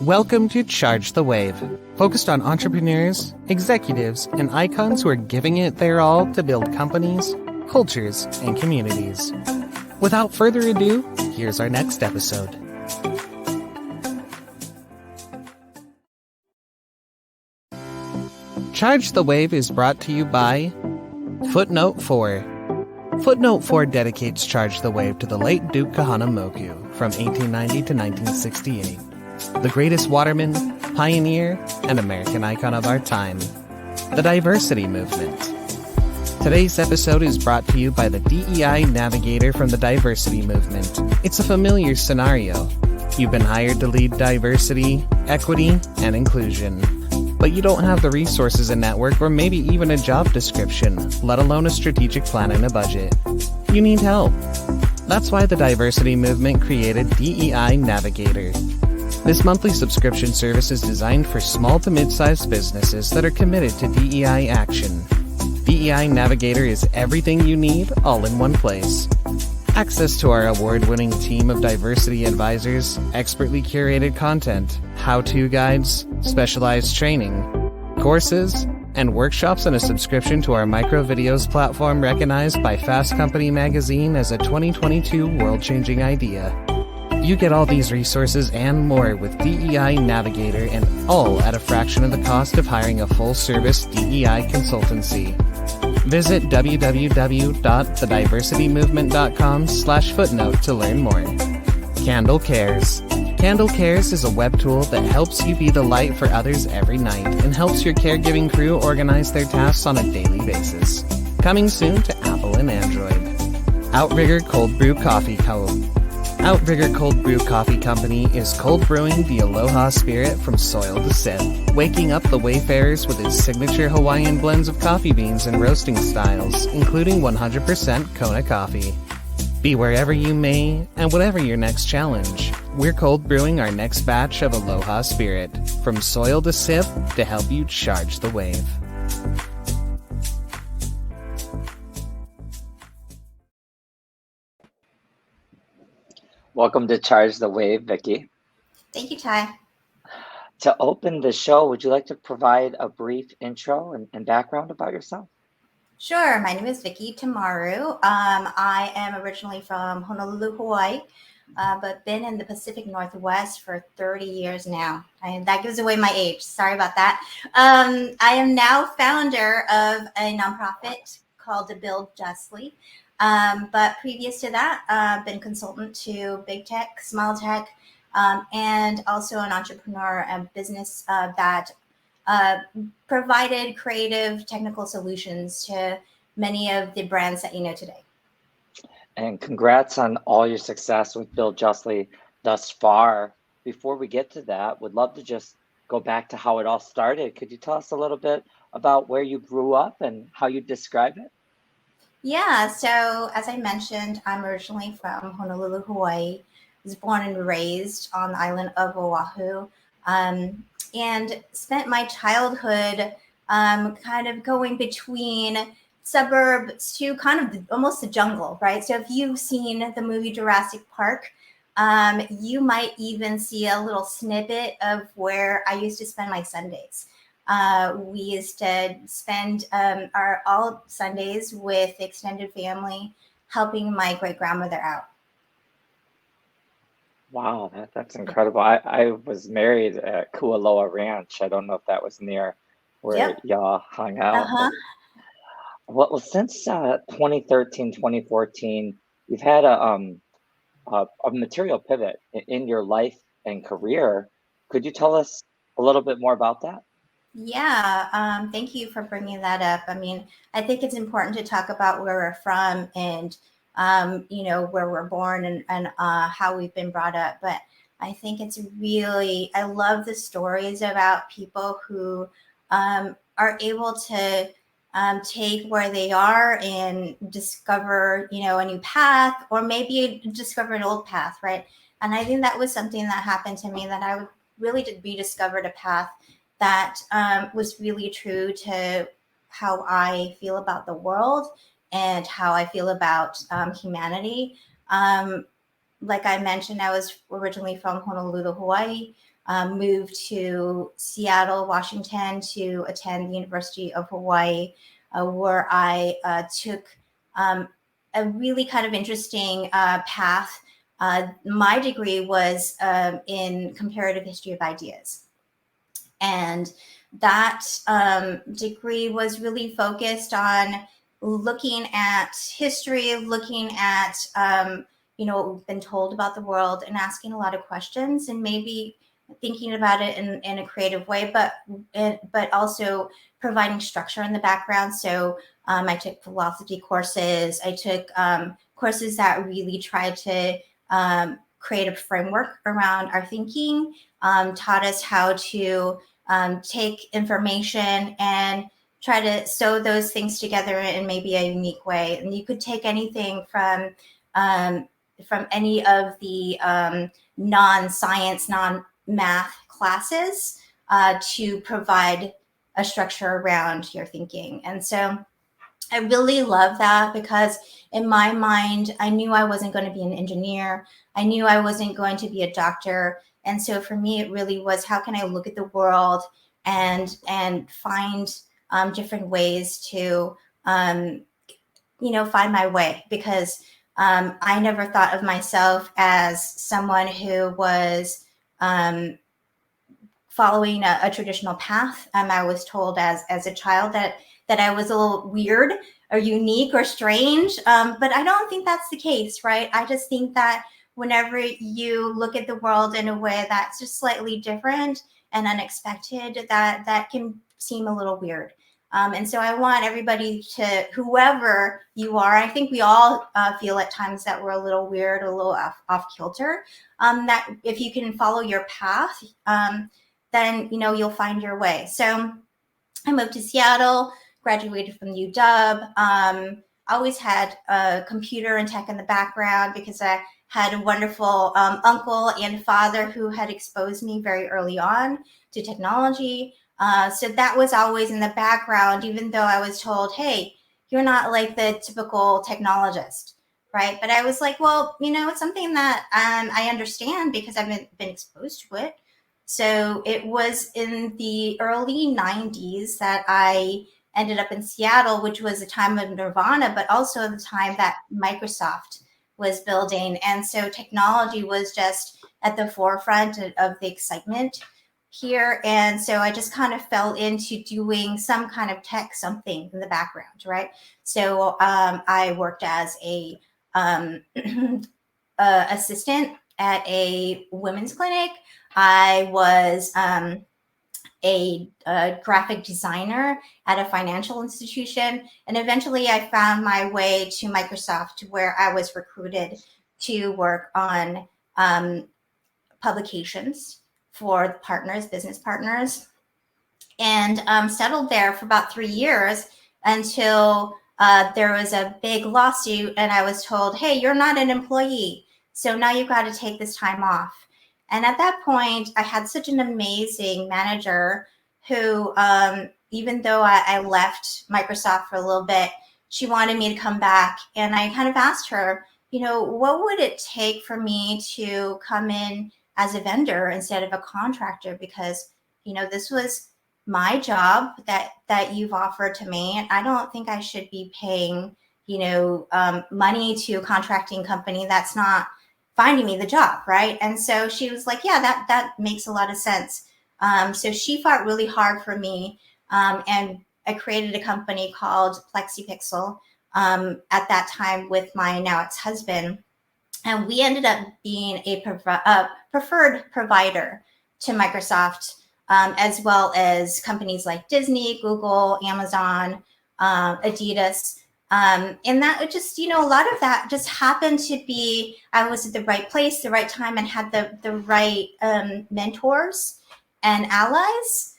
Welcome to Charge the Wave, focused on entrepreneurs, executives, and icons who are giving it their all to build companies, cultures, and communities. Without further ado, here's our next episode. Charge the Wave is brought to you by Footnote 4. Footnote 4 dedicates Charge the Wave to the late Duke Kahanamoku from 1890 to 1968, the greatest waterman, pioneer, and American icon of our time, the diversity movement. Today's episode is brought to you by the DEI navigator from the diversity movement. It's a familiar scenario. You've been hired to lead diversity, equity, and inclusion, but you don't have the resources and network or maybe even a job description, let alone a strategic plan and a budget. You need help. That's why the diversity movement created DEI Navigator. This monthly subscription service is designed for small to mid-sized businesses that are committed to DEI action. DEI Navigator is everything you need all in one place. Access to our award-winning team of diversity advisors, expertly curated content, how-to guides, specialized training, courses, and workshops, and a subscription to our micro videos platform recognized by Fast Company magazine as a 2022 world-changing idea. You get all these resources and more with DEI Navigator, and all at a fraction of the cost of hiring a full-service DEI consultancy. Visit www.thediversitymovement.com/footnote to learn more. Candle Cares. Candle Cares is a web tool that helps you be the light for others every night and helps your caregiving crew organize their tasks on a daily basis. Coming soon to Apple and Android. Outrigger Cold Brew Coffee Co. Outrigger Cold Brew Coffee Company is cold brewing the Aloha spirit from soil to sip, waking up the wayfarers with its signature Hawaiian blends of coffee beans and roasting styles, including 100% Kona coffee. Be wherever you may, and whatever your next challenge, we're cold brewing our next batch of Aloha spirit, from soil to sip, to help you charge the wave. Welcome to Charge the Wave, Vicky. Thank you, Ty. To open the show, would you like to provide a brief intro and background about yourself? Sure. My name is Vicky Tamaru. I am originally from Honolulu, Hawaii, but been in the Pacific Northwest for 30 years now. That gives away my age. Sorry about that. I am now founder of a nonprofit called Build Justly. But previous to that, I've been consultant to big tech, small tech, and also an entrepreneur and business that provided creative technical solutions to many of the brands that you know today. And congrats on all your success with Build Justly thus far. Before we get to that, would love to just go back to how it all started. Could you tell us a little bit about where you grew up and how you describe it? Yeah, so as I mentioned, I'm originally from Honolulu, Hawaii. I was born and raised on the island of Oahu, and spent my childhood kind of going between suburbs to kind of almost the jungle, right? So if you've seen the movie Jurassic Park, you might even see a little snippet of where I used to spend my Sundays. We used to spend our all Sundays with extended family, helping my great-grandmother out. Wow, that's incredible. I was married at Kualoa Ranch. I don't know if that was near where y'all hung out. Uh-huh. Well, since 2013, 2014, you've had a material pivot in your life and career. Could you tell us a little bit more about that? Yeah, thank you for bringing that up. I mean, I think it's important to talk about where we're from and, where we're born and how we've been brought up. But I think it's really, I love the stories about people who are able to take where they are and discover, a new path, or maybe discover an old path, right? And I think that was something that happened to me, that I really did rediscovered a path that was really true to how I feel about the world and how I feel about humanity. like I mentioned, I was originally from Honolulu, Hawaii, moved to Seattle, Washington to attend the University of Hawaii, where I took a really kind of interesting path. My degree was in comparative history of ideas. And that degree was really focused on looking at history, looking at, what we've been told about the world and asking a lot of questions and maybe thinking about it in a creative way, but also providing structure in the background. So I took philosophy courses. I took courses that really tried to create a framework around our thinking, taught us how to take information and try to sew those things together in maybe a unique way. And you could take anything from any of the non-science, non-math classes to provide a structure around your thinking. And so I really love that because in my mind, I knew I wasn't going to be an engineer. I knew I wasn't going to be a doctor. And so for me, it really was, how can I look at the world and find different ways to, find my way? Because I never thought of myself as someone who was following a traditional path. I was told as a child that I was a little weird or unique or strange, but I don't think that's the case, right? I just think that whenever you look at the world in a way that's just slightly different and unexpected, that can seem a little weird. And so I want everybody to, whoever you are, I think we all feel at times that we're a little weird, a little off kilter, that if you can follow your path, then, you'll find your way. So I moved to Seattle, graduated from UW. Always had a computer and tech in the background because I had a wonderful uncle and father who had exposed me very early on to technology. So that was always in the background, even though I was told, hey, you're not like the typical technologist, right? But I was like, well, it's something that I understand because I've been exposed to it. So it was in the early 90s that I ended up in Seattle, which was a time of nirvana, but also the time that Microsoft was building. And so technology was just at the forefront of the excitement here. And so I just kind of fell into doing some kind of tech something in the background, right? So I worked as a assistant at a women's clinic. I was a graphic designer at a financial institution. And eventually I found my way to Microsoft, where I was recruited to work on publications for partners, business partners, and settled there for about 3 years until there was a big lawsuit and I was told, hey, you're not an employee. So now you've got to take this time off. And at that point, I had such an amazing manager who, even though I left Microsoft for a little bit, she wanted me to come back. And I kind of asked her, what would it take for me to come in as a vendor instead of a contractor? Because, this was my job that you've offered to me. And I don't think I should be paying, money to a contracting company that's not finding me the job, right? And so she was like, yeah, that makes a lot of sense. So she fought really hard for me. And I created a company called PlexiPixel at that time with my now ex-husband. And we ended up being a preferred provider to Microsoft, as well as companies like Disney, Google, Amazon, Adidas. And that would just, a lot of that just happened to be, I was at the right place, the right time, and had the right mentors and allies.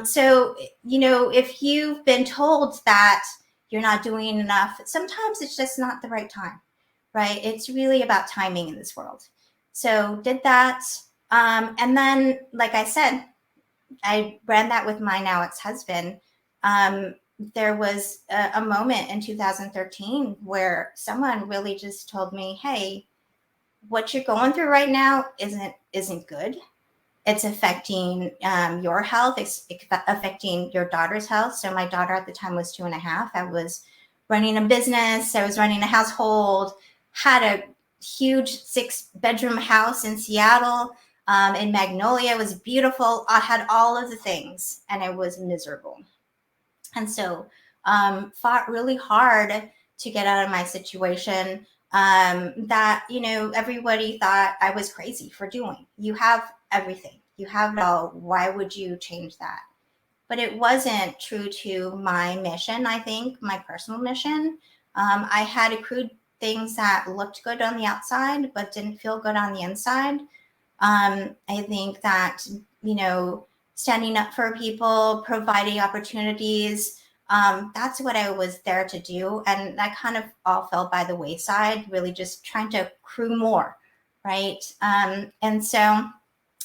So, if you've been told that you're not doing enough, sometimes it's just not the right time, right? It's really about timing in this world. So did that. And then, like I said, I ran that with my now ex-husband. There was a moment in 2013 where someone really just told me, hey, what you're going through right now isn't good. It's affecting your health. It's affecting your daughter's health. So my daughter at the time was 2.5. I was running a business. I was running a household, had a huge 6-bedroom house in Seattle, in Magnolia. It was beautiful. I had all of the things, and I was miserable. And so fought really hard to get out of my situation that, everybody thought I was crazy for doing. You have everything. You have it all. Why would you change that? But it wasn't true to my mission, I think, my personal mission. I had accrued things that looked good on the outside, but didn't feel good on the inside. I think that, standing up for people, providing opportunities, that's what I was there to do. And that kind of all fell by the wayside, really just trying to accrue more, right? And so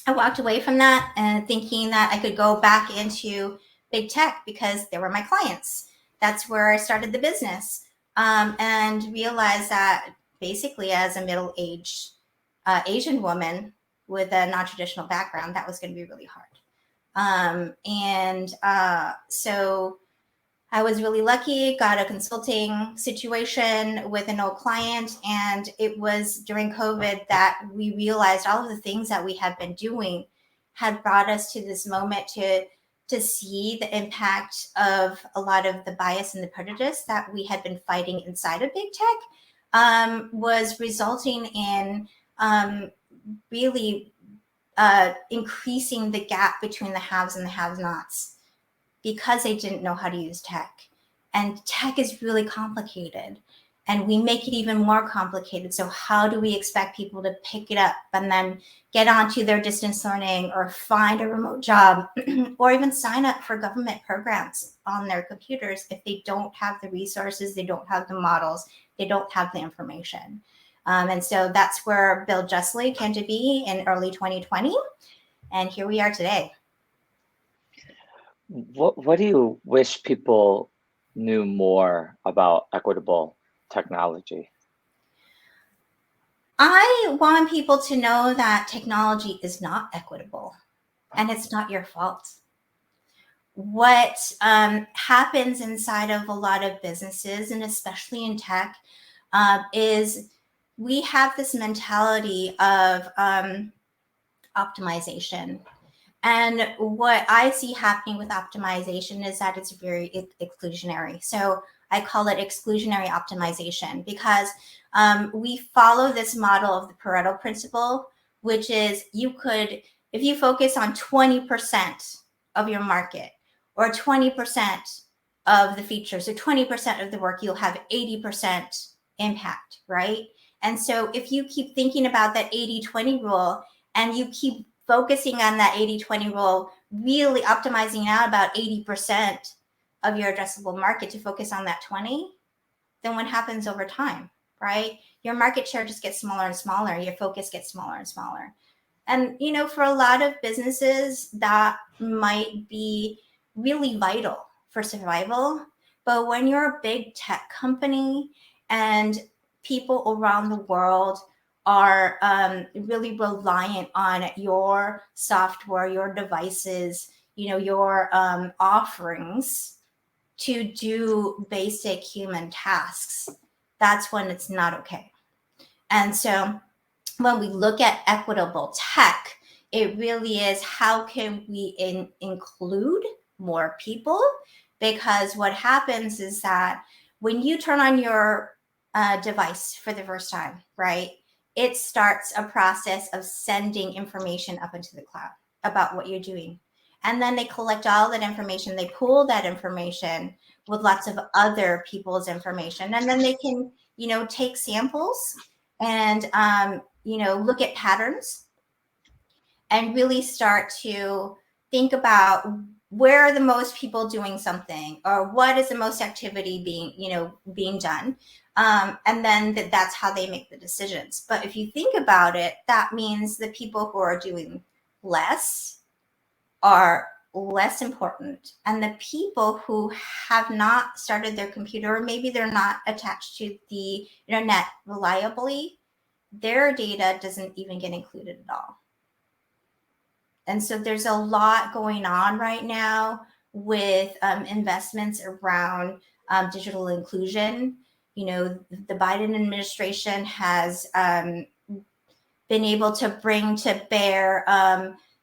I walked away from that and thinking that I could go back into big tech because they were my clients. That's where I started the business, and realized that basically as a middle-aged Asian woman with a non-traditional background, that was going to be really hard. So I was really lucky, got a consulting situation with an old client. And it was during COVID that we realized all of the things that we had been doing had brought us to this moment to see the impact of a lot of the bias and the prejudice that we had been fighting inside of big tech, was resulting in really increasing the gap between the haves and the have-nots because they didn't know how to use tech. And tech is really complicated, and we make it even more complicated. So how do we expect people to pick it up and then get onto their distance learning or find a remote job or even sign up for government programs on their computers if they don't have the resources, they don't have the models, they don't have the information? And so that's where Build Justly came to be in early 2020. And here we are today. What do you wish people knew more about equitable technology? I want people to know that technology is not equitable and it's not your fault. What happens inside of a lot of businesses, and especially in tech, is we have this mentality of optimization. And what I see happening with optimization is that it's very exclusionary. So I call it exclusionary optimization because we follow this model of the Pareto principle, which is if you focus on 20% of your market or 20% of the features or 20% of the work, you'll have 80% impact, right? And so if you keep thinking about that 80-20 rule and you keep focusing on that 80-20 rule, really optimizing out about 80% of your addressable market to focus on that 20, then what happens over time, right? Your market share just gets smaller and smaller. Your focus gets smaller and smaller. And, for a lot of businesses, that might be really vital for survival. But when you're a big tech company and people around the world are really reliant on your software, your devices, your offerings to do basic human tasks, that's when it's not okay. And so when we look at equitable tech, it really is how can we include more people? Because what happens is that when you turn on your device for the first time, right, it starts a process of sending information up into the cloud about what you're doing. And then they collect all that information. They pool that information with lots of other people's information. And then they can, take samples and, look at patterns and really start to think about where are the most people doing something, or what is the most activity being done. And then that's how they make the decisions. But if you think about it, that means the people who are doing less are less important. And the people who have not started their computer, or maybe they're not attached to the internet reliably, their data doesn't even get included at all. And so there's a lot going on right now with investments around digital inclusion. You know, the Biden administration has been able to bring to bear,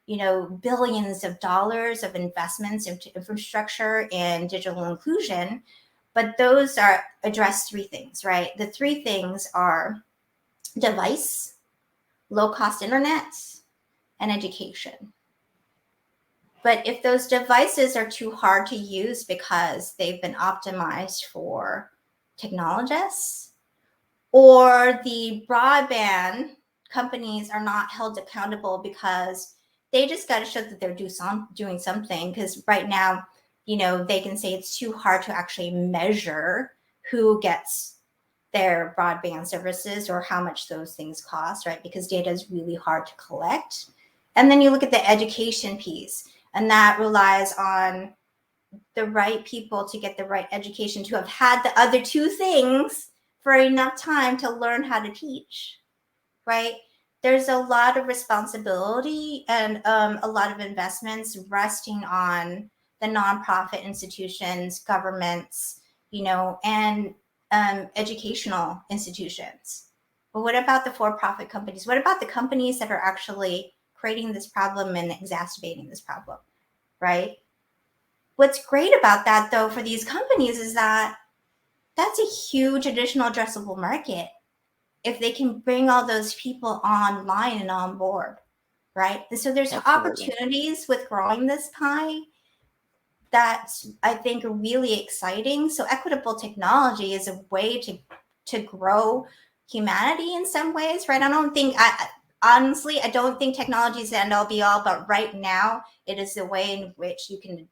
you know, billions of dollars of investments into infrastructure and digital inclusion. But those are address three things, right? The three things are device, low-cost internet, and education. But if those devices are too hard to use because they've been optimized for technologists, or the broadband companies are not held accountable because they just got to show that they're doing something. Because right now, you know, they can say it's too hard to actually measure who gets their broadband services or how much those things cost, right? Because data is really hard to collect. And then you look at the education piece, and that relies on the right people to get the right education, to have had the other two things for enough time to learn how to teach, right? There's a lot of responsibility and a lot of investments resting on the nonprofit institutions, governments, you know, and educational institutions. But what about the for-profit companies? What about the companies that are actually creating this problem and exacerbating this problem, right? What's great about that, though, for these companies is that that's a huge additional addressable market if they can bring all those people online and on board, right? And so there's Absolutely. opportunities with growing this pie that I think are really exciting. So equitable technology is a way to grow humanity in some ways, right? Honestly, I don't think technology is the end all be all, but right now it is the way in which you can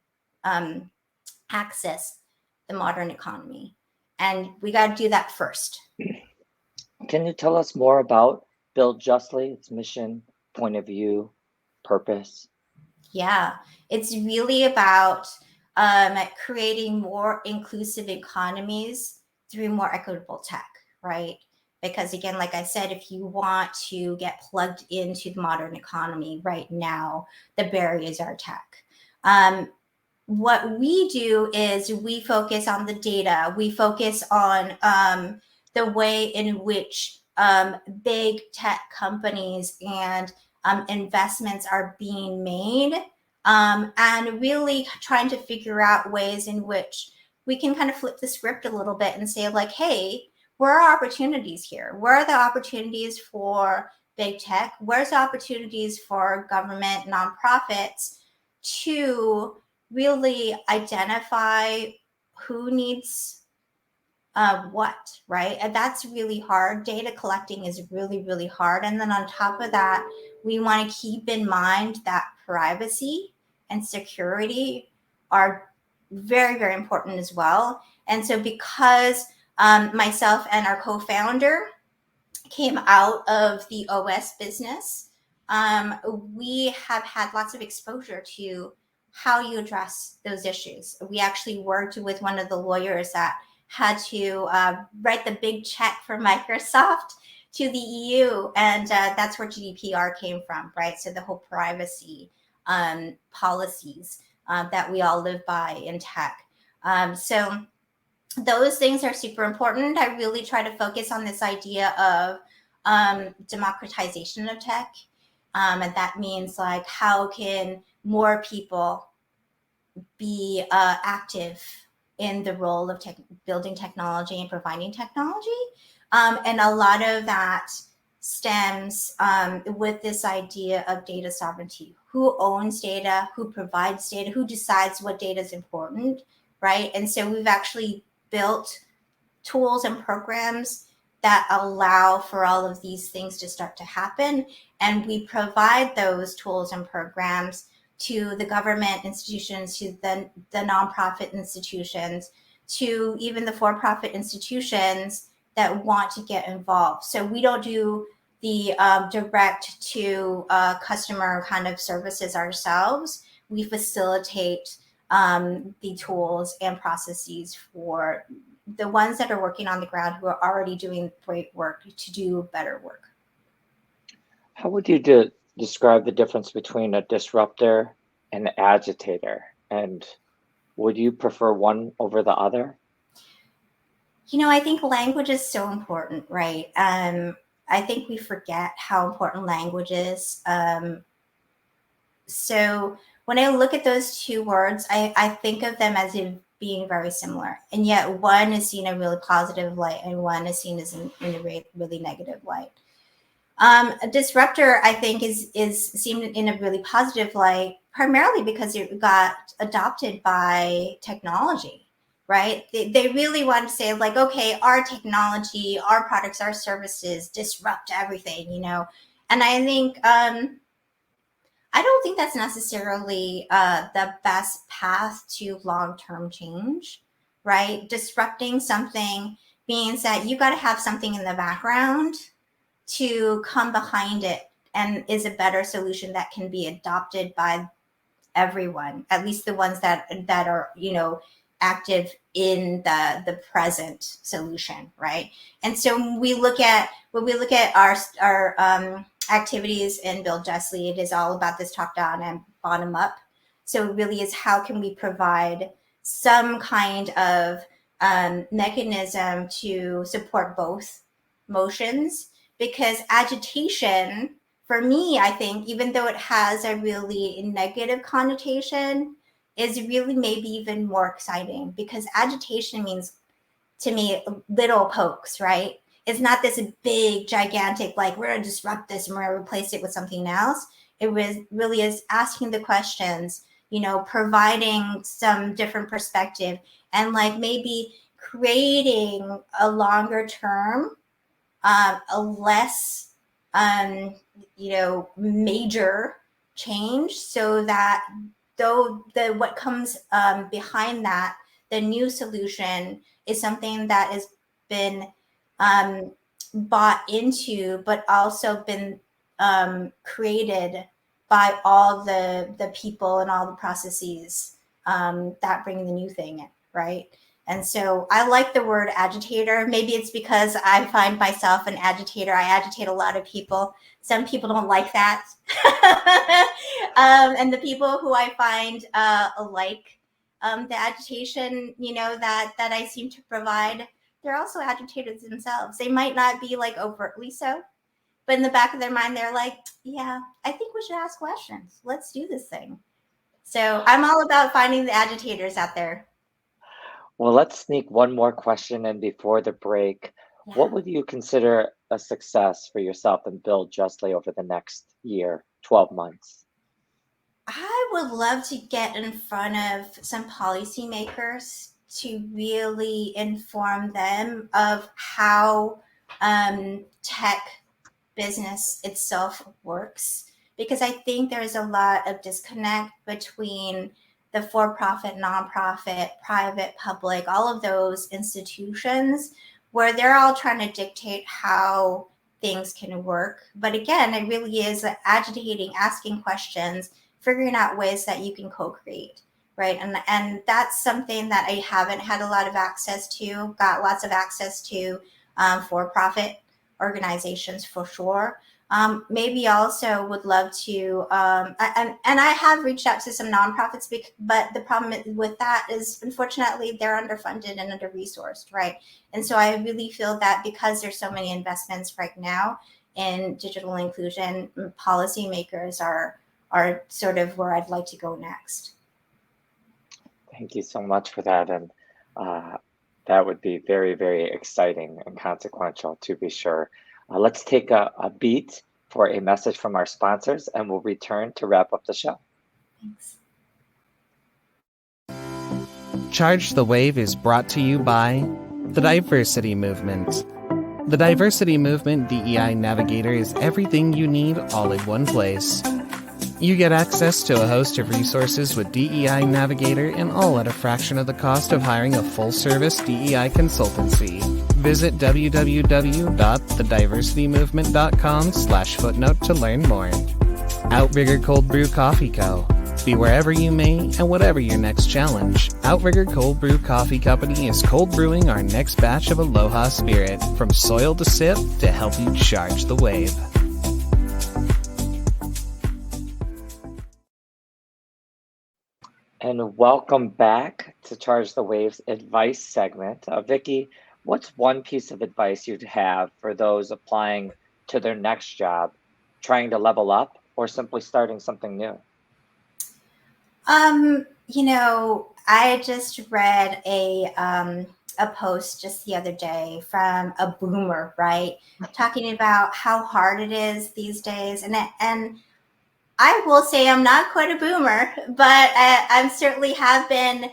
access the modern economy. And we got to do that first. Can you tell us more about Build Justly, its mission, point of view, purpose? Yeah, it's really about creating more inclusive economies through more equitable tech, right? Because again, like I said, if you want to get plugged into the modern economy right now, the barriers are tech. What we do is we focus on the data. We focus on the way in which big tech companies and investments are being made, and really trying to figure out ways in which we can kind of flip the script a little bit and say, like, hey, where are opportunities here? Where are the opportunities for big tech? Where's the opportunities for government, nonprofits to really identify who needs what, right? And that's really hard. Data collecting is really, really hard. And then on top of that, we want to keep in mind that privacy and security are very, very important as well. And so because myself and our co-founder came out of the OS business, we have had lots of exposure to how you address those issues. We actually worked with one of the lawyers that had to write the big check for Microsoft to the EU, and that's where GDPR came from, right? So the whole privacy policies that we all live by in tech. So those things are super important. I really try to focus on this idea of democratization of tech. And that means, like, how can more people be active in the role of building technology and providing technology? And a lot of that stems with this idea of data sovereignty. Who owns data? Who provides data? Who decides what data is important, right? And so we've actually built tools and programs that allow for all of these things to start to happen. And we provide those tools and programs to the government institutions, to the nonprofit institutions, to even the for-profit institutions that want to get involved. So we don't do the direct to customer kind of services ourselves. We facilitate the tools and processes for the ones that are working on the ground who are already doing great work to do better work. How would you describe the difference between a disruptor and an agitator? And would you prefer one over the other? I think language is so important, right? I think we forget how important language is. So when I look at those two words, I think of them as being very similar. And yet one is seen in a really positive light and one is seen as in a really negative light. A disruptor, I think, is seen in a really positive light, primarily because it got adopted by technology, right? They really want to say, like, okay, our technology, our products, our services disrupt everything, And I think I don't think that's necessarily the best path to long-term change, right? Disrupting something means that you got to have something in the background to come behind it and is a better solution that can be adopted by everyone, at least the ones that are, active in the present solution, right? And so when we look at our activities in Build Justly, it is all about this top down and bottom up. So it really is, how can we provide some kind of mechanism to support both motions? Because agitation, for me, I think, even though it has a really negative connotation, is really maybe even more exciting, because agitation means, to me, little pokes, right? It's not this big, gigantic, like, we're going to disrupt this and we're going to replace it with something else. It really is asking the questions, providing some different perspective, and like maybe creating a longer term, a less, major change, so that though what comes behind that, the new solution is something that has been bought into, but also been created by all the people and all the processes that bring the new thing in, right? And so I like the word agitator. Maybe it's because I find myself an agitator. I agitate a lot of people. Some people don't like that. And the people who I find like the agitation, that I seem to provide, they're also agitators themselves. They might not be like overtly so, but in the back of their mind, they're like, yeah, I think we should ask questions. Let's do this thing. So I'm all about finding the agitators out there. Well, let's sneak one more question in before the break. Yeah. What would you consider a success for yourself and Build Justly over the next year, 12 months? I would love to get in front of some policymakers to really inform them of how tech business itself works, because I think there's a lot of disconnect between the for-profit, nonprofit, private, public, all of those institutions, where they're all trying to dictate how things can work. But again, it really is agitating, asking questions, figuring out ways that you can co-create, right? And that's something that I haven't had a lot of access to, got lots of access to for-profit organizations for sure. Maybe also would love to, and I have reached out to some nonprofits, but the problem with that is, unfortunately, they're underfunded and under-resourced, right? And so I really feel that because there's so many investments right now in digital inclusion, policymakers are sort of where I'd like to go next. Thank you so much for that. And that would be very, very exciting and consequential, to be sure. Let's take a beat for a message from our sponsors, and we'll return to wrap up the show. Thanks. Charge the Wave is brought to you by the Diversity Movement. The Diversity Movement DEI Navigator is everything you need all in one place. You get access to a host of resources with DEI Navigator, and all at a fraction of the cost of hiring a full-service DEI consultancy. Visit www.thediversitymovement.com/footnote to learn more. Outrigger Cold Brew Coffee Co. Be wherever you may and whatever your next challenge, Outrigger Cold Brew Coffee Company is cold brewing our next batch of Aloha Spirit, from soil to sip to help you charge the wave. And welcome back to Charge the Waves advice segment. Vicky, what's one piece of advice you'd have for those applying to their next job, trying to level up, or simply starting something new? I just read a post just the other day from a boomer, right? Talking about how hard it is these days. And I will say I'm not quite a boomer, but I'm certainly have been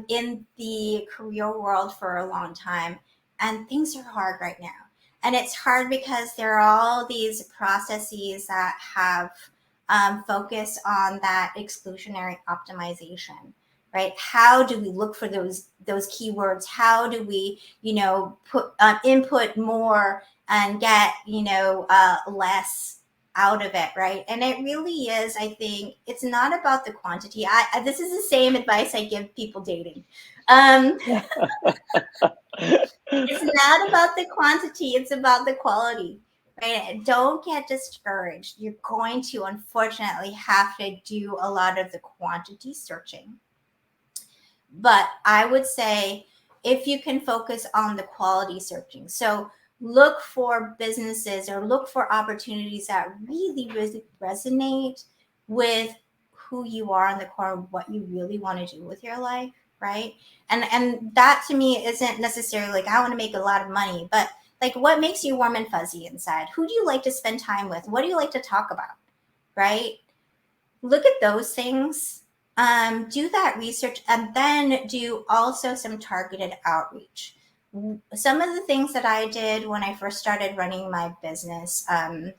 in the career world for a long time. And things are hard right now. And it's hard because there are all these processes that have focus on that exclusionary optimization, right? How do we look for those keywords? How do we, put input more and get, less out of it, right? And it really is, I think it's not about the quantity. This is the same advice I give people dating. It's not about the quantity, it's about the quality, right? Don't get discouraged. You're going to unfortunately have to do a lot of the quantity searching. But I would say if you can focus on the quality searching. So look for businesses or look for opportunities that really, really resonate with who you are on the core, what you really want to do with your life, right? And that to me isn't necessarily like I want to make a lot of money, but like what makes you warm and fuzzy inside? Who do you like to spend time with? What do you like to talk about? Right? Look at those things, do that research, and then do also some targeted outreach. Some of the things that I did when I first started running my business, and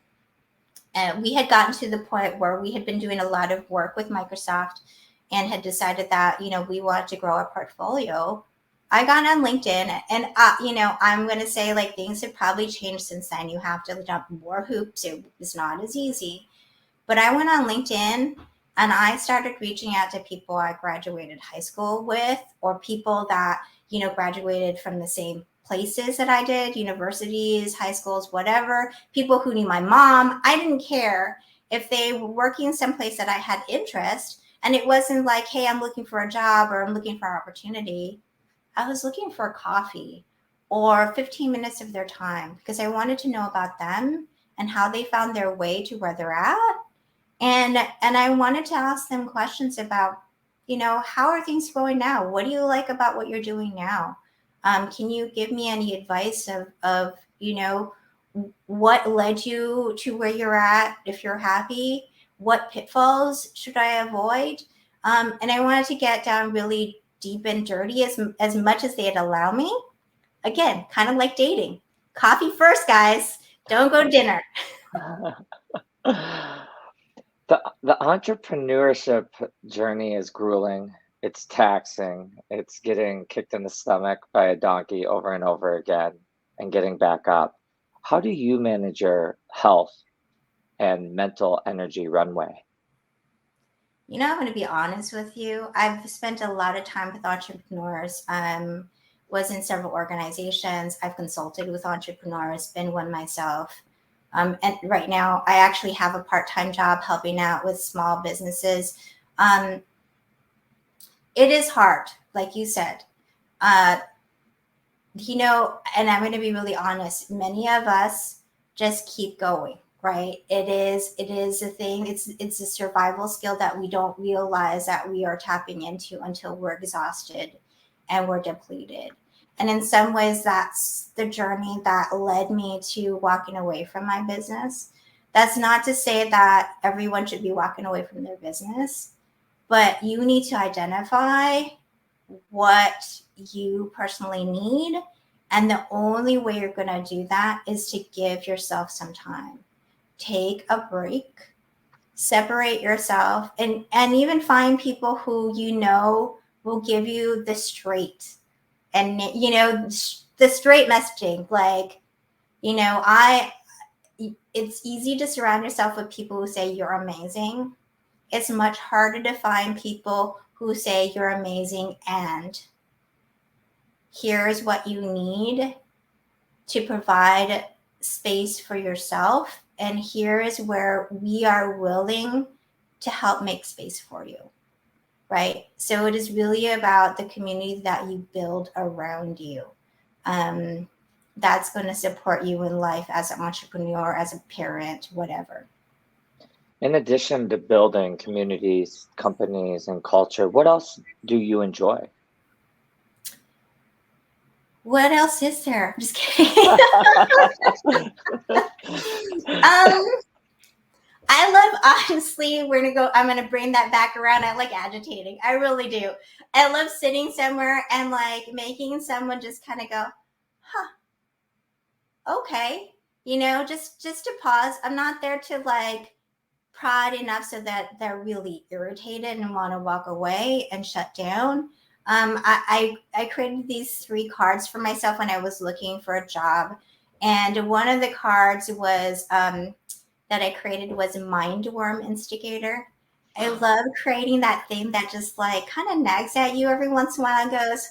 we had gotten to the point where we had been doing a lot of work with Microsoft and had decided that, we wanted to grow our portfolio. I got on LinkedIn and, I'm going to say like things have probably changed since then. You have to jump more hoops. It was not as easy. But I went on LinkedIn and I started reaching out to people I graduated high school with, or people that, graduated from the same places that I did, universities, high schools, whatever, people who knew my mom. I didn't care if they were working someplace that I had interest. And it wasn't like, hey, I'm looking for a job or I'm looking for opportunity. I was looking for coffee or 15 minutes of their time because I wanted to know about them and how they found their way to where they're at. And I wanted to ask them questions about, how are things going now? What do you like about what you're doing now? Can you give me any advice of what led you to where you're at? If you're happy, what pitfalls should I avoid? And I wanted to get down really deep and dirty as much as they'd allow me. Again, kind of like dating. Coffee first, guys. Don't go dinner. The entrepreneurship journey is grueling. It's taxing. It's getting kicked in the stomach by a donkey over and over again and getting back up. How do you manage your health and mental energy runway? I'm going to be honest with you. I've spent a lot of time with entrepreneurs. Was in several organizations. I've consulted with entrepreneurs, been one myself. And right now, I actually have a part-time job helping out with small businesses. Um, it is hard, like you said. Uh, and I'm going to be really honest. Many of us just keep going, right? It is a thing. It's a survival skill that we don't realize that we are tapping into until we're exhausted and we're depleted. And in some ways, that's the journey that led me to walking away from my business. That's not to say that everyone should be walking away from their business, but you need to identify what you personally need. And the only way you're going to do that is to give yourself some time. Take a break, separate yourself, and even find people who will give you the straight and the straight messaging. Like, I it's easy to surround yourself with people who say you're amazing. It's much harder to find people who say you're amazing and here's what you need to provide space for yourself. And here is where we are willing to help make space for you. right? So it is really about the community that you build around you. That's going to support you in life as an entrepreneur, as a parent, whatever. In addition to building communities, companies, and culture, what else do you enjoy? What else is there? I'm just kidding. I love, honestly, I'm going to bring that back around. I like agitating. I really do. I love sitting somewhere and like making someone just kind of go, huh, okay. Just to pause. I'm not there to like prod enough so that they're really irritated and want to walk away and shut down. I created these 3 cards for myself when I was looking for a job. And one of the cards was that I created was Mindworm Instigator. I love creating that thing that just like kind of nags at you every once in a while and goes,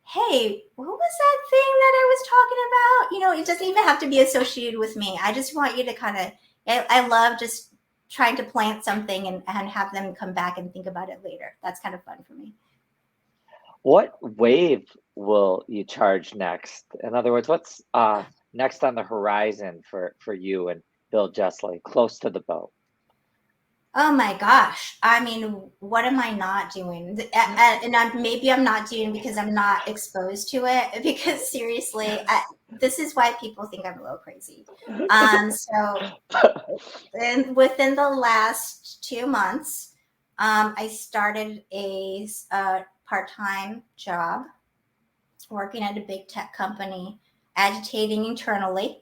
hey, what was that thing that I was talking about? It doesn't even have to be associated with me. I just want you to kind of, I love just trying to plant something and have them come back and think about it later. That's kind of fun for me. What wave will you charge next? In other words, what's next on the horizon for you and Bill Jessley, close to the boat? Oh my gosh. I mean, what am I not doing? And maybe I'm not doing because I'm not exposed to it. Because seriously, this is why people think I'm a little crazy. So within the last 2 months, I started a part-time job working at a big tech company, agitating internally.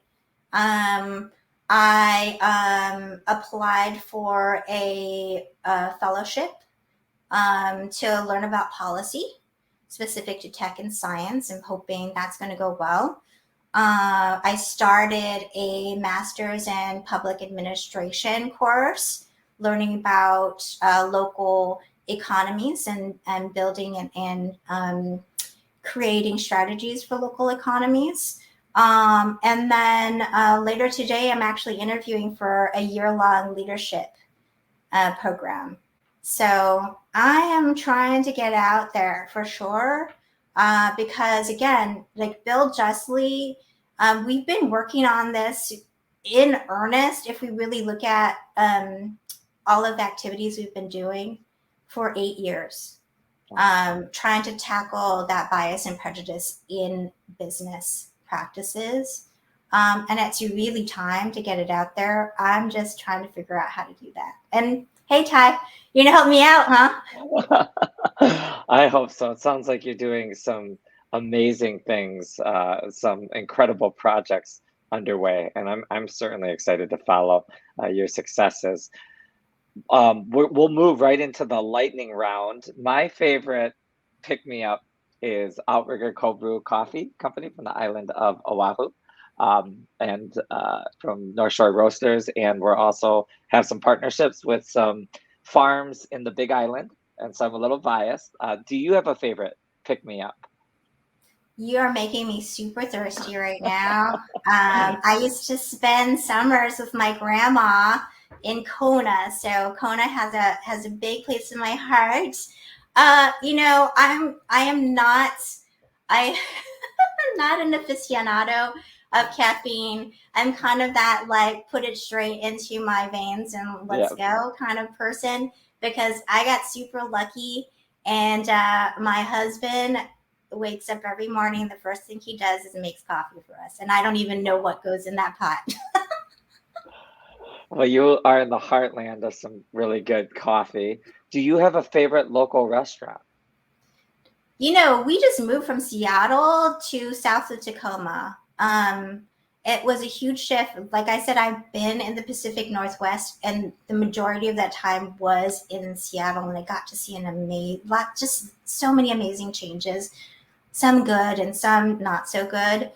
I applied for a fellowship to learn about policy specific to tech and science. I'm hoping that's going to go well. I started a master's in public administration course, learning about local economies and building and creating strategies for local economies. And then later today, I'm actually interviewing for a year-long leadership program. So I am trying to get out there for sure. Because again, like Bill Justly, we've been working on this in earnest. If we really look at all of the activities we've been doing for 8 years, trying to tackle that bias and prejudice in business practices. And it's really time to get it out there. I'm just trying to figure out how to do that. And hey, Ty, you're going to help me out, huh? I hope so. It sounds like you're doing some amazing things, some incredible projects underway, and I'm certainly excited to follow your successes. We'll move right into the lightning round. My favorite pick-me-up is Outrigger Cold Brew Coffee Company from the island of Oahu, and from North Shore Roasters. And we're also have some partnerships with some farms in the Big Island, and so I'm a little biased. Do you have a favorite pick-me-up? You are making me super thirsty right now. I used to spend summers with my grandma in Kona, so Kona has a big place in my heart. I am not I I'm not an aficionado of caffeine. I'm kind of that like put it straight into my veins and let's go kind of person, because I got super lucky and my husband wakes up every morning. The first thing he does is makes coffee for us, and I don't even know what goes in that pot. Well, you are in the heartland of some really good coffee. Do you have a favorite local restaurant? We just moved from Seattle to south of Tacoma. It was a huge shift. Like I said, I've been in the Pacific Northwest, and the majority of that time was in Seattle, and I got to see just so many amazing changes, some good and some not so good.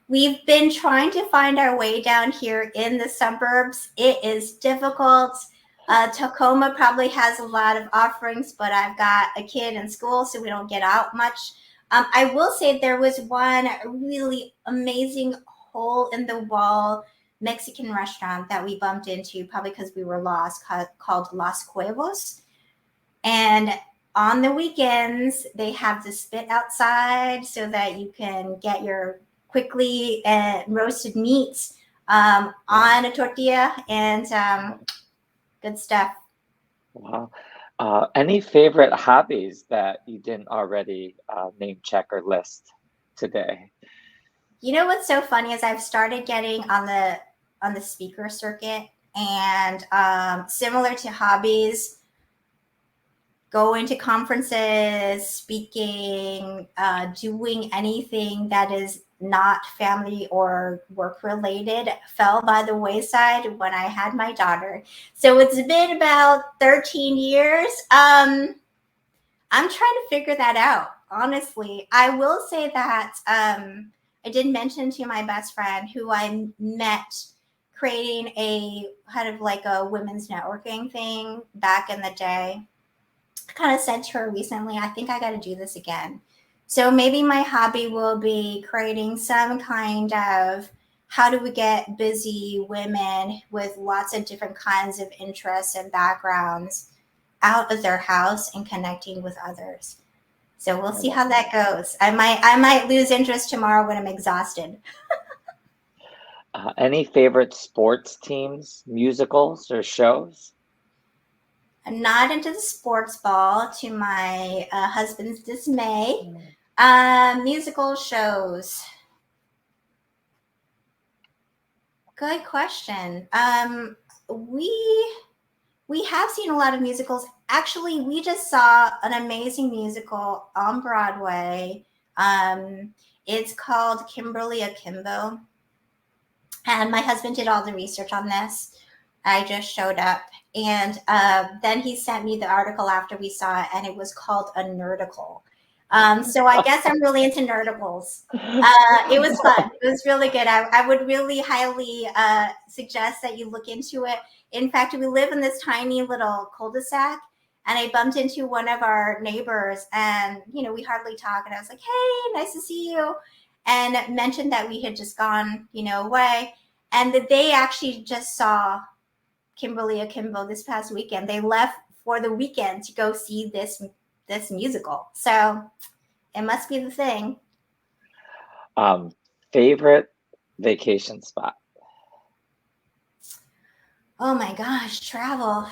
We've been trying to find our way down here in the suburbs. It is difficult. Tacoma probably has a lot of offerings, but I've got a kid in school, so we don't get out much. I will say there was one really amazing hole in the wall Mexican restaurant that we bumped into, probably because we were lost, called Los Cuervos. And on the weekends, they have the spit outside so that you can get your quickly roasted meats on a tortilla, and good stuff. Wow. Any favorite hobbies that you didn't already name check or list today? You know what's so funny is I've started getting on the speaker circuit, and similar to hobbies, going to conferences, speaking, doing anything that is not family or work related fell by the wayside when I had my daughter. So it's been about 13 years. I'm trying to figure that out, honestly. I will say that I did mention to my best friend who I met creating a kind of like a women's networking thing back in the day. I kind of said to her recently, I think I got to do this again. So maybe my hobby will be creating some kind of how do we get busy women with lots of different kinds of interests and backgrounds out of their house and connecting with others. So we'll see how that goes. I might lose interest tomorrow when I'm exhausted. Any favorite sports teams, musicals, or shows? I'm not into the sports ball, to my husband's dismay. Musical shows. Good question. We have seen a lot of musicals. Actually, we just saw an amazing musical on Broadway. It's called Kimberly Akimbo. And my husband did all the research on this. I just showed up. And then he sent me the article after we saw it, and it was called a nerdicle. So I guess I'm really into nerdicles. It was fun. It was really good. I would really highly suggest that you look into it. In fact, we live in this tiny little cul-de-sac, and I bumped into one of our neighbors, and, we hardly talk. And I was like, hey, nice to see you. And mentioned that we had just gone, away, and that they actually just saw Kimberly Akimbo this past weekend. They left for the weekend to go see this musical. So it must be the thing. Favorite vacation spot? Oh my gosh, travel.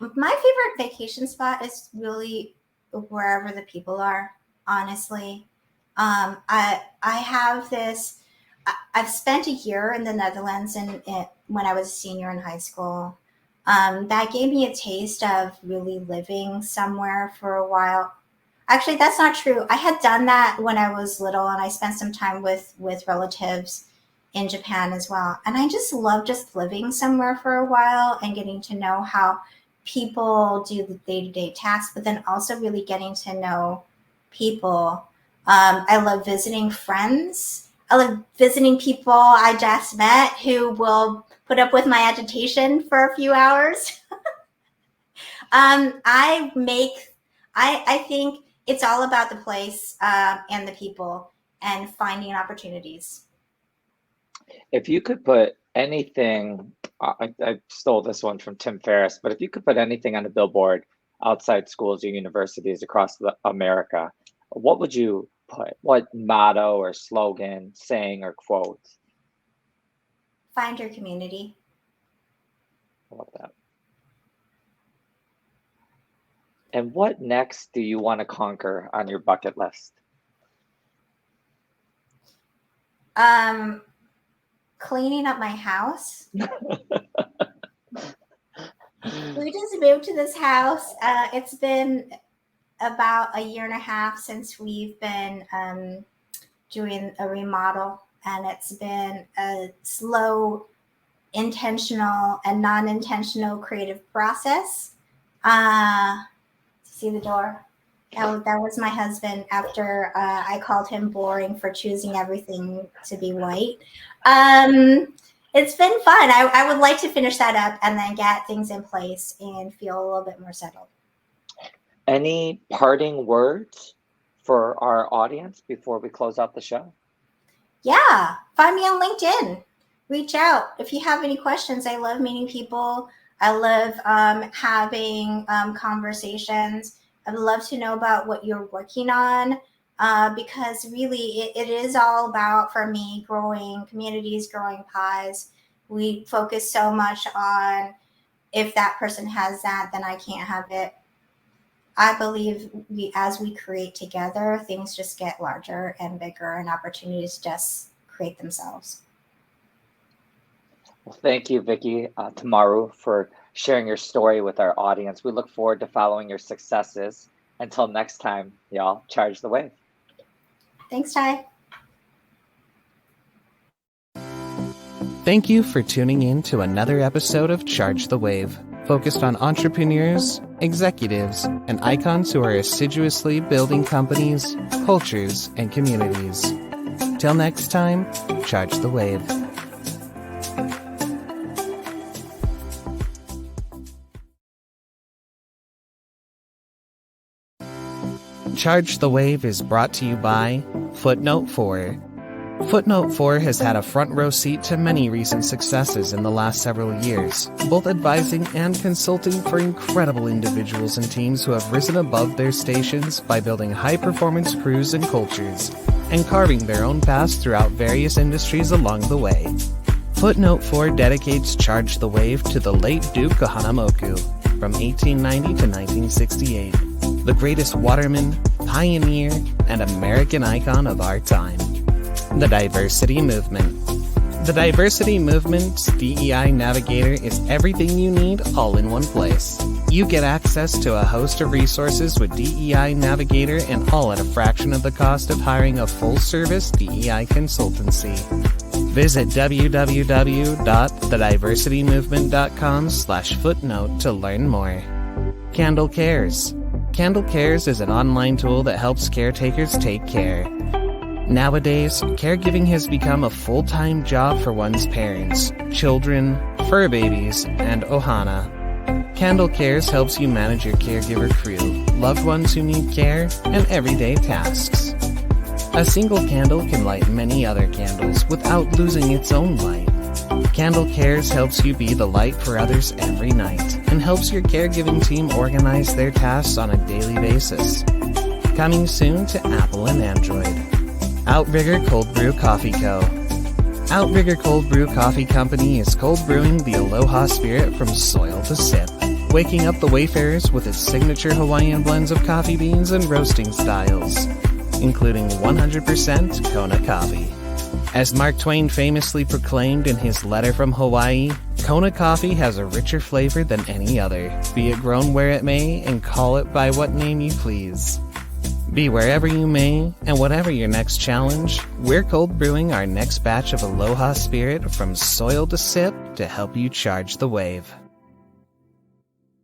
My favorite vacation spot is really wherever the people are, honestly. I have this. I've spent a year in the Netherlands when I was a senior in high school. That gave me a taste of really living somewhere for a while. Actually, that's not true. I had done that when I was little, and I spent some time with relatives in Japan as well. And I just love just living somewhere for a while and getting to know how people do the day-to-day tasks, but then also really getting to know people. I love visiting friends. I love visiting people I just met who will put up with my agitation for a few hours. I think it's all about the place and the people and finding opportunities. If you could put anything, I stole this one from Tim Ferriss, but if you could put anything on a billboard outside schools or universities across America, what would you put? What motto or slogan, saying, or quote? Find your community. I love that. And what next do you want to conquer on your bucket list? Cleaning up my house. We just moved to this house. It's been about a year and a half since we've been doing a remodel, and it's been a slow, intentional, and non-intentional creative process. See the door? That was my husband after I called him boring for choosing everything to be white. It's been fun. I would like to finish that up and then get things in place and feel a little bit more settled. Any parting words for our audience before we close out the show? Yeah, find me on LinkedIn. reach out. If you have any questions, I love meeting people. I love having conversations. I'd love to know about what you're working on because really it is all about, for me, growing communities, growing pies. We focus so much on if that person has that, then I can't have it. I believe as we create together, things just get larger and bigger and opportunities just create themselves. Well, thank you, Vicky Tamaru, for sharing your story with our audience. We look forward to following your successes. Until next time, y'all, charge the wave. Thanks, Ty. Thank you for tuning in to another episode of Charge the Wave, focused on entrepreneurs, executives, and icons who are assiduously building companies, cultures, and communities. Till next time, charge the wave. Charge the Wave is brought to you by Footnote 4. Footnote 4 has had a front row seat to many recent successes in the last several years, both advising and consulting for incredible individuals and teams who have risen above their stations by building high-performance crews and cultures, and carving their own paths throughout various industries along the way. Footnote 4 dedicates Charge the Wave to the late Duke Kahanamoku from 1890 to 1968, the greatest waterman, pioneer, and American icon of our time. The Diversity Movement. The Diversity Movement's DEI Navigator is everything you need all in one place. You get access to a host of resources with DEI Navigator and all at a fraction of the cost of hiring a full-service DEI consultancy. Visit www.thediversitymovement.com/footnote to learn more. Candle Cares. Candle Cares is an online tool that helps caretakers take care. Nowadays, caregiving has become a full-time job for one's parents, children, fur babies, and ohana. Candle Cares helps you manage your caregiver crew, loved ones who need care, and everyday tasks. A single candle can light many other candles without losing its own light. Candle Cares helps you be the light for others every night and helps your caregiving team organize their tasks on a daily basis. Coming soon to Apple and Android. Outrigger Cold Brew Coffee Co. Outrigger Cold Brew Coffee Company is cold brewing the aloha spirit from soil to sip, waking up the wayfarers with its signature Hawaiian blends of coffee beans and roasting styles, including 100% Kona coffee. As Mark Twain famously proclaimed in his letter from Hawaii, Kona coffee has a richer flavor than any other, be it grown where it may, and call it by what name you please. Be wherever you may, and whatever your next challenge, we're cold brewing our next batch of Aloha Spirit from soil to sip to help you charge the wave.